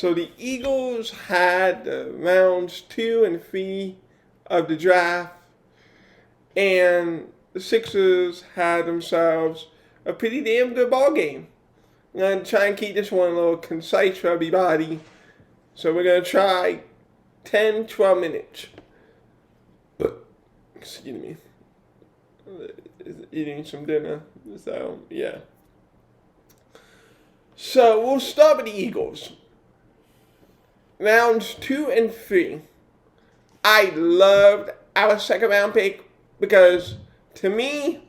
So the Eagles had rounds 2 and 3 of the draft, and the Sixers had themselves a pretty damn good ball game. I'm going to try and keep this one a little concise for everybody. So we're going to try 10, 12 minutes. Excuse me. Eating some dinner. So, yeah. So we'll start with the Eagles. Rounds 2 and 3. I loved our second round pick because, to me,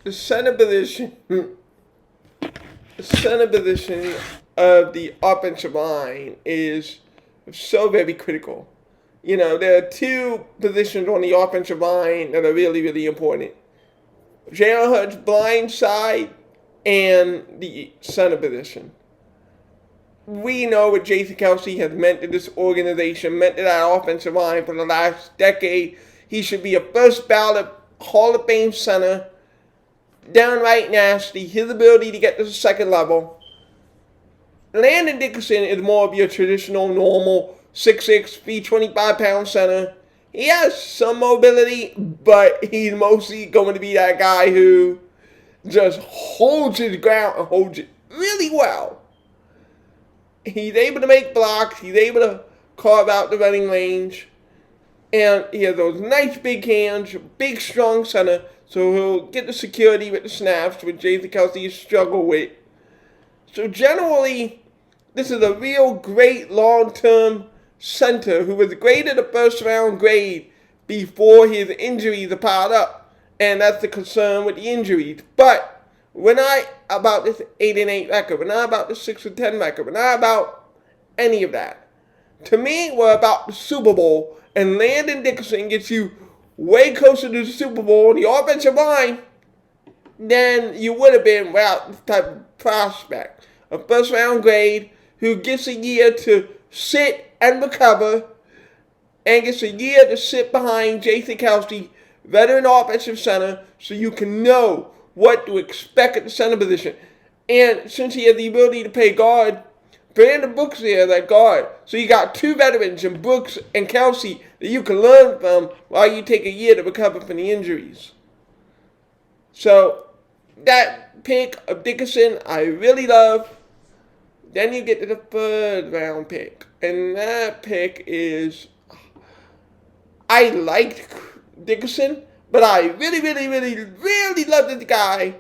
the center position of the offensive line is so very critical. You know, there are two positions on the offensive line that are really, really important. Jalen Hurts' blind side and the center position. We know what Jason Kelce has meant to this organization, meant to that offensive line for the last decade. He should be a first ballot Hall of Fame center. Downright nasty. His ability to get to the second level. Landon Dickinson is more of your traditional, normal 6'6", 325-pound center. He has some mobility, but he's mostly going to be that guy who just holds his ground and holds it really well. He's able to make blocks. He's able to carve out the running range. And he has those nice big hands, big strong center, so he'll get the security with the snaps, which Jason Kelce has struggled with. So generally, this is a real great long-term center who was graded a first-round grade before his injuries are piled up. And that's the concern with the injuries. But we're not about this 8-8 record. We're not about the 6-10 record. We're not about any of that. To me, we're about the Super Bowl. And Landon Dickinson gets you way closer to the Super Bowl on the offensive line than you would have been without this type of prospect. A first-round grade who gets a year to sit and recover and gets a year to sit behind Jason Kelce, veteran offensive center, so you can know what to expect at the center position. And since he has the ability to play guard, Brandon Brooks there at guard. So you got two veterans in Brooks and Kelce that you can learn from while you take a year to recover from the injuries. So that pick of Dickinson, I really love. Then you get to the third round pick. And that pick is, I liked Dickinson, but I really, really, really, really loved this guy,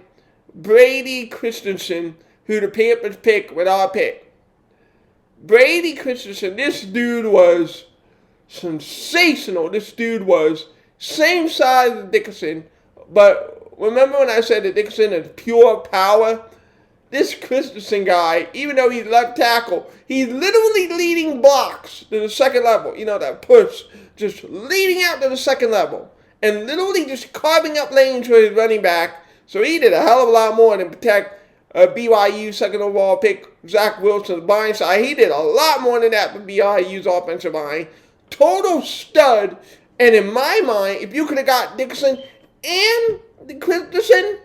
Brady Christensen, who the Panthers picked with our pick. Brady Christensen, this dude was sensational. This dude was same size as Dickinson, but remember when I said that Dickinson is pure power? This Christensen guy, even though he's left tackle, he's literally leading blocks to the second level. You know, that push, just leading out to the second level. And literally just carving up lanes for his running back. So he did a hell of a lot more than protect BYU second overall pick Zach Wilson, the blind side. He did a lot more than that for BYU's offensive line. Total stud. And in my mind, if you could have got Dickinson and the Christensen,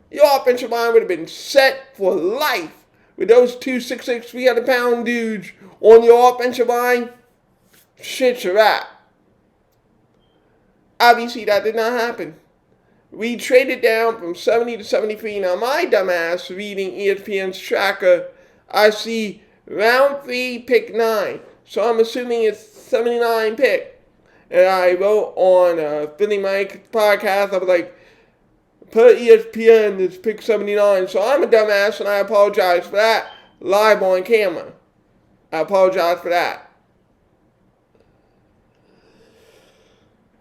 your offensive line would have been set for life. With those two 6'6", 300-pound dudes on your offensive line, shit's a wrap. Obviously, that did not happen. We traded down from 70 to 73. Now, my dumbass reading ESPN's tracker, I see round 3, pick 9. So I'm assuming it's 79 pick. And I wrote on Philly Mike podcast, I was like, per ESPN, it's pick 79. So I'm a dumbass, and I apologize for that live on camera. I apologize for that.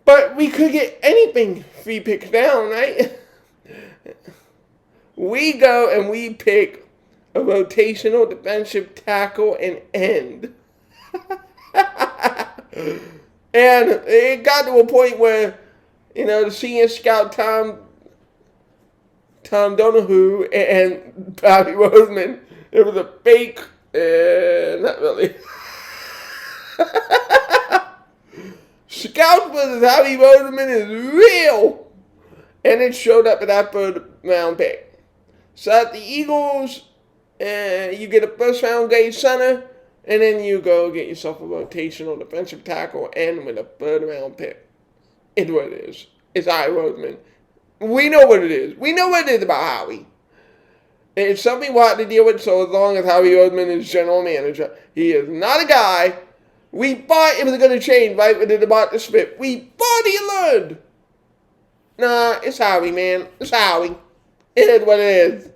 But we could get anything 3 picks down, right? We go and we pick a rotational defensive tackle and end. And it got to a point where, you know, the senior scout Tom Donahue and Bobby Roseman, it was a fake, not really. Scouts versus Bobby Roseman is real. And it showed up at that third round pick. So at the Eagles, you get a first round grade center. And then you go get yourself a rotational defensive tackle and with a third-round pick. It's what it is. It's Howie Roseman. We know what it is. We know what it is about Howie. It's something we'll have to deal with so as long as Howie Roseman is general manager. He is not a guy. We thought it was going to change right with the DeMarcus Smith. We thought he learned. Nah, it's Howie, man. It's Howie. It is what it is.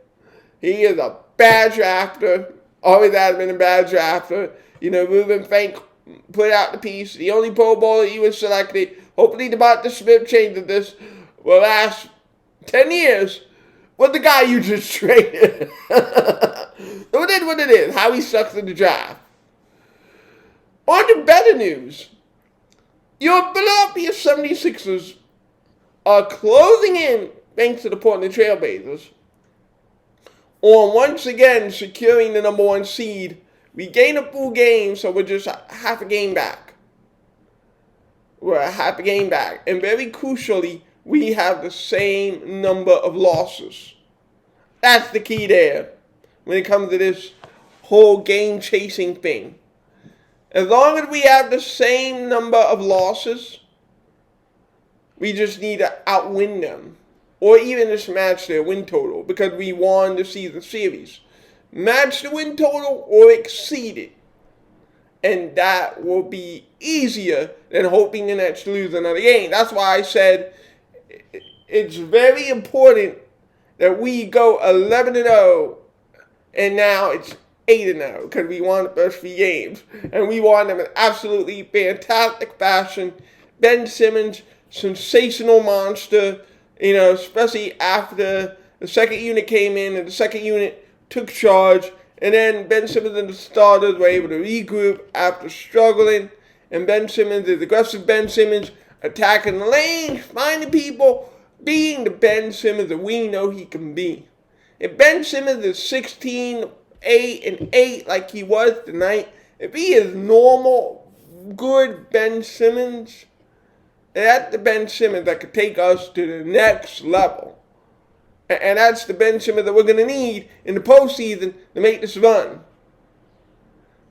He is a bad drafter. Always has been a bad drafter. Reuben Frank put out the piece. The only Pro Bowler he was selected. Hopefully DeMarcus Smith changes this. Will last 10 years. What the guy you just traded? It is what it is. Howie sucks in the draft. On to better news. Your Philadelphia 76ers are closing in, thanks to the Portland Trailblazers, on once again securing the number 1 seed. We gained a full game, so we're just half a game back. We're a half a game back. And very crucially, we have the same number of losses. That's the key there when it comes to this whole game-chasing thing. As long as we have the same number of losses, we just need to outwin them. Or even just match their win total because we won the season series. Match the win total or exceed it. And that will be easier than hoping the Nets lose another game. That's why I said it's very important that we go 11-0 and now it's 8-0 because we won the first 3 games. And we won them in absolutely fantastic fashion. Ben Simmons, sensational monster, especially after the second unit came in and the second unit took charge. And then Ben Simmons and the starters were able to regroup after struggling. And Ben Simmons is aggressive Ben Simmons, attacking the lanes, finding people, being the Ben Simmons that we know he can be. If Ben Simmons is 16, 8, and 8 like he was tonight, if he is normal, good Ben Simmons, that's the Ben Simmons that could take us to the next level. And that's the Ben Simmons that we're going to need in the postseason to make this run.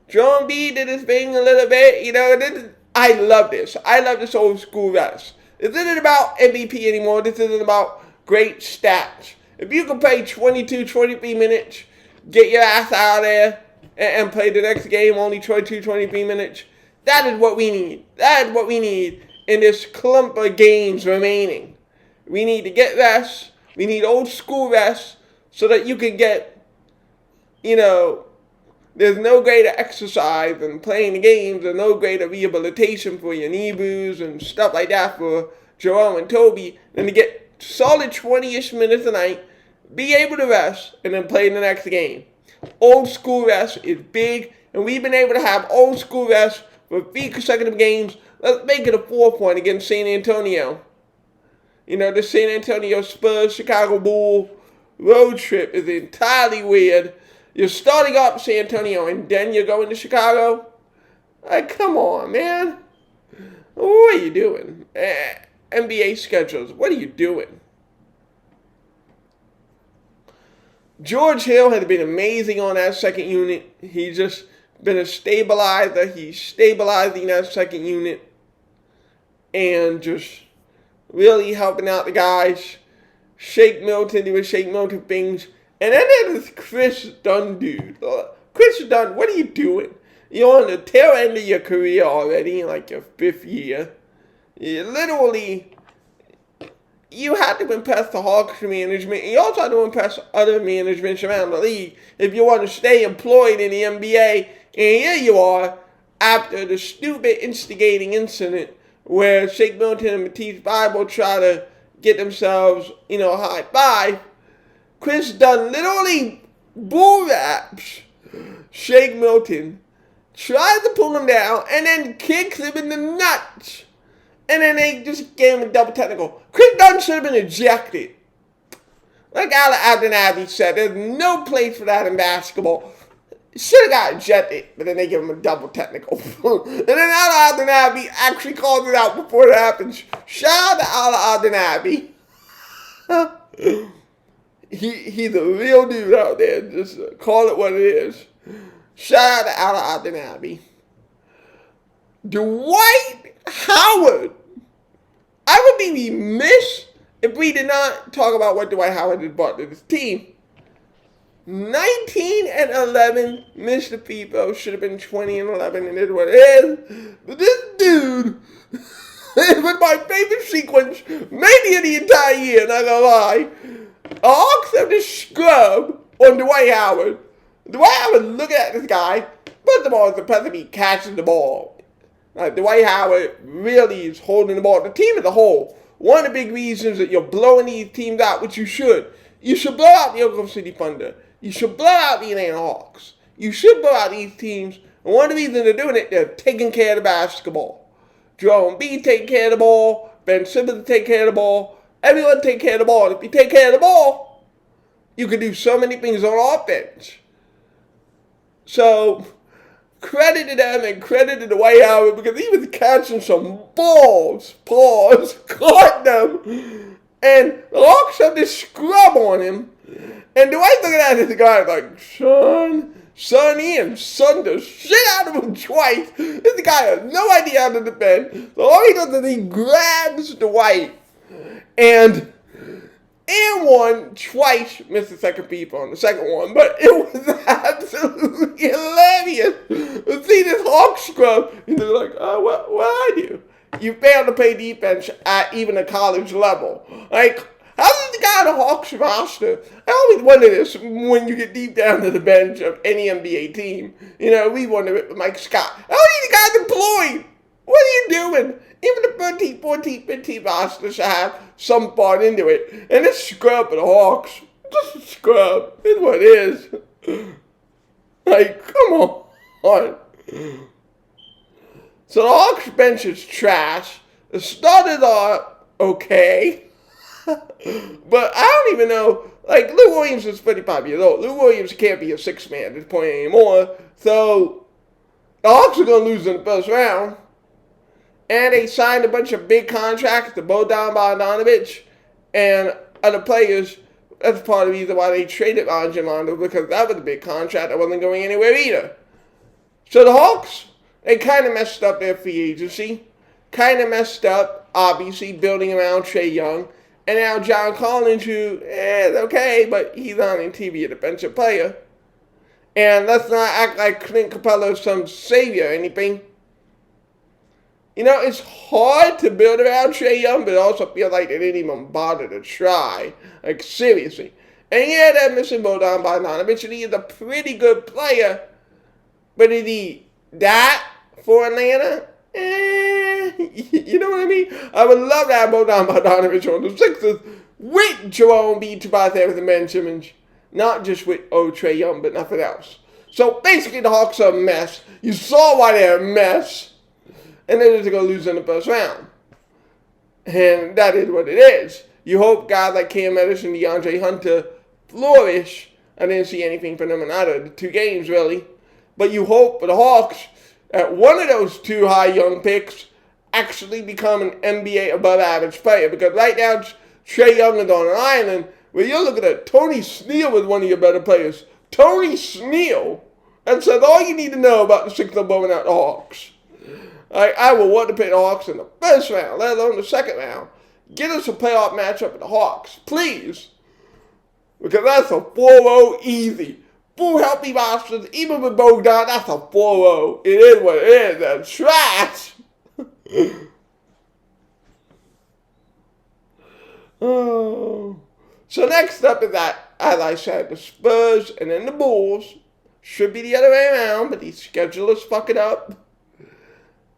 John B did his thing a little bit. I love this. I love this old school rest. This isn't about MVP anymore. This isn't about great stats. If you can play 22, 23 minutes, get your ass out there and play the next game only 22, 23 minutes, that is what we need. That is what we need in this clump of games remaining. We need to get rest. We need old school rest so that you can get, there's no greater exercise than playing the games. There's no greater rehabilitation for your knee bruise and stuff like that for Jerome and Toby than to get solid 20-ish minutes a night, be able to rest, and then play in the next game. Old school rest is big, and we've been able to have old school rest for 3 consecutive games. Let's make it a 4-point against San Antonio. The San Antonio Spurs, Chicago Bull road trip is entirely weird. You're starting up San Antonio and then you're going to Chicago? Come on, man. What are you doing? NBA schedules, what are you doing? George Hill has been amazing on that second unit. He's just been a stabilizer. He's stabilizing that second unit and just really helping out the guys. Shake Milton doing Shake Milton things. And then there's Chris Dunn, dude. Chris Dunn, what are you doing? You're on the tail end of your career already, in like your 5th year. You have to impress the Hawks management. And you also have to impress other managements around the league if you want to stay employed in the NBA. And here you are, after the stupid instigating incident where Shake Milton and Matisse Thybulle try to get themselves, a high five. Chris Dunn literally bull raps Shake Milton, tries to pull him down, and then kicks him in the nuts. And then they just gave him a double technical. Chris Dunn should have been ejected. Like Allen Abney said, there's no place for that in basketball. Should have got ejected, but then they give him a double technical. And then Allen Abney actually called it out before it happens. Shout out to Allen Abney. He's a real dude out there. Just call it what it is. Shout out to Alden Abbey. Dwight Howard. I would be remiss if we did not talk about what Dwight Howard has brought to this team. 19-11, Mr. People should have been 20-11, and it is what it is. But this dude was my favorite sequence, maybe in the entire year, not gonna lie. Hawks have this scrub on Dwight Howard. Dwight Howard looking at this guy. First of all, it's supposed to be catching the ball. Dwight Howard really is holding the ball. The team as a whole, one of the big reasons that you're blowing these teams out, which you should. You should blow out the Oklahoma City Thunder. You should blow out the Atlanta Hawks. You should blow out these teams. And one of the reasons they're doing it, they're taking care of the basketball. Joel Embiid taking care of the ball. Ben Simmons taking care of the ball. Everyone take care of the ball. If you take care of the ball, you can do so many things on offense. So, credit to them and credit to Dwight Howard because he was catching some balls. Caught them. And the Hawks have this scrub on him. And Dwight's looking at this guy like, Sonny, and sunned the shit out of him twice. This guy has no idea how to defend. So all he does is he grabs Dwight and one twice missed the second people on the second one. But it was absolutely hilarious to see this Hawk scrub. And they're like, what I do? You fail to play defense at even a college level. Like, how does the guy on the Hawks roster? I always wonder this when you get deep down to the bench of any NBA team. You know, we wonder it with Mike Scott. How are these guys employed? What are you doing? Even the 13, 14, 15 roster should have some part into it. And this scrub for the Hawks, just a scrub, is what it is. Like, come on. So the Hawks bench is trash. The starters are okay. But I don't even know. Like, Lou Williams is 35 years old. Lou Williams can't be a six-man at this point anymore. So the Hawks are going to lose in the first round. And they signed a bunch of big contracts to Bojan Bogdanovic and other players. That's part of the reason why they traded Rondo, because that was a big contract that wasn't going anywhere either. So the Hawks, they kind of messed up their free agency. Kind of messed up, obviously, building around Trae Young. And now John Collins, who is okay, but he's not in TV a defensive player. And let's not act like Clint Capella is some savior or anything. You know, it's hard to build around Trae Young, but I also feel like they didn't even bother to try. Like, seriously. And yeah, they're missing Bojan Bogdanovic, and he is a pretty good player. But is he that for Atlanta? You know what I mean? I would love to have Bojan Bogdanovic on the Sixers with Joel Embiid, Tobias Harris, and Ben Simmons. Not just with Trae Young, but nothing else. So basically the Hawks are a mess. You saw why they're a mess. And they're just going to lose in the first round. And that is what it is. You hope guys like Cam Reddish and DeAndre Hunter flourish. I didn't see anything from them in either of the two games, really. But you hope for the Hawks that one of those two high young picks actually become an NBA above average player. Because right now, Trae Young is on an island where you're looking at Tony Snell as one of your better players. Tony Snell. That says all you need to know about the Sixers blowing out the Hawks. I will want to pick the Hawks in the first round, let alone the second round. Get us a playoff matchup with the Hawks, please. Because that's a 4-0 easy. Full healthy rosters, even with Bojan, that's a 4-0. It is what it is. That's trash. Oh. So next up is that, as I said, the Spurs and then the Bulls. Should be the other way around, but these schedulers fuck it up.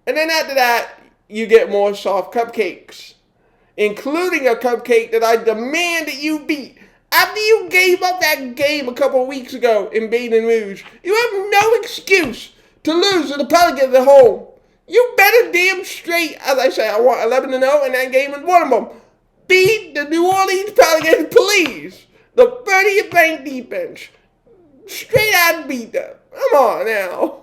And then after that, you get more soft cupcakes. Including a cupcake that I demand that you beat. After you gave up that game a couple of weeks ago in Baton Rouge, you have no excuse to lose to the Pelicans at home. You better damn straight, as I say, I want 11-0, and that game is one of them. Beat the New Orleans Pelicans, please. The 30th ranked defense. Straight out beat them. Come on now.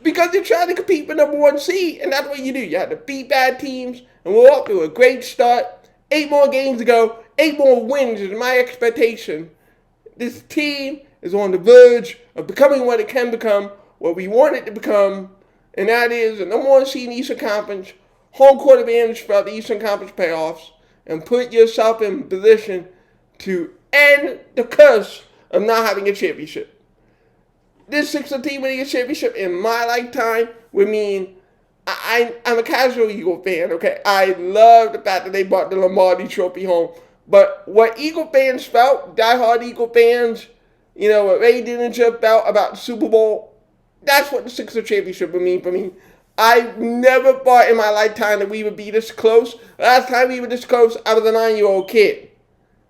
Because you're trying to compete for number one seed, and that's what you do. You have to beat bad teams, and we're off to a great start. 8 more games to go. 8 more wins is my expectation. This team is on the verge of becoming what it can become. what we want it to become, and that is the number one seed in the Eastern Conference, home court advantage throughout the Eastern Conference playoffs, and put yourself in position to end the curse of not having a championship. This Sixers team winning a championship in my lifetime would mean I'm a casual Eagle fan, okay? I love the fact that they brought the Lombardi Trophy home. But what Eagle fans felt, diehard Eagle fans, what Ray Dillinger felt about the Super Bowl, that's what the Sixers championship would mean for me. I never thought in my lifetime that we would be this close. Last time we were this close, I was a 9-year-old kid.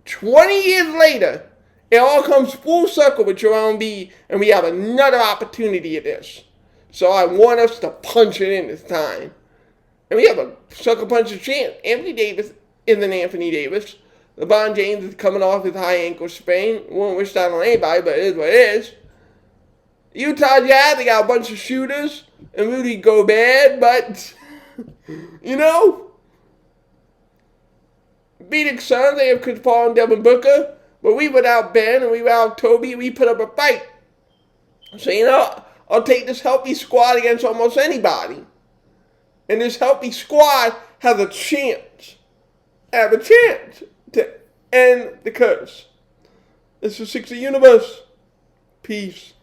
20 years later, it all comes full circle with Jerome B, and we have another opportunity at this. So I want us to punch it in this time. And we have a sucker puncher chance. Anthony Davis isn't Anthony Davis. LeBron James is coming off his high ankle sprain. Won't wish that on anybody, but it is what it is. Utah Jazz, they got a bunch of shooters. And Rudy Gobert, but, Phoenix Suns, they have Chris Paul and Devin Booker. But we without Ben and we without Toby, we put up a fight. So, I'll take this healthy squad against almost anybody. And this healthy squad has a chance. To end the curse. This is Sixer Universe. Peace.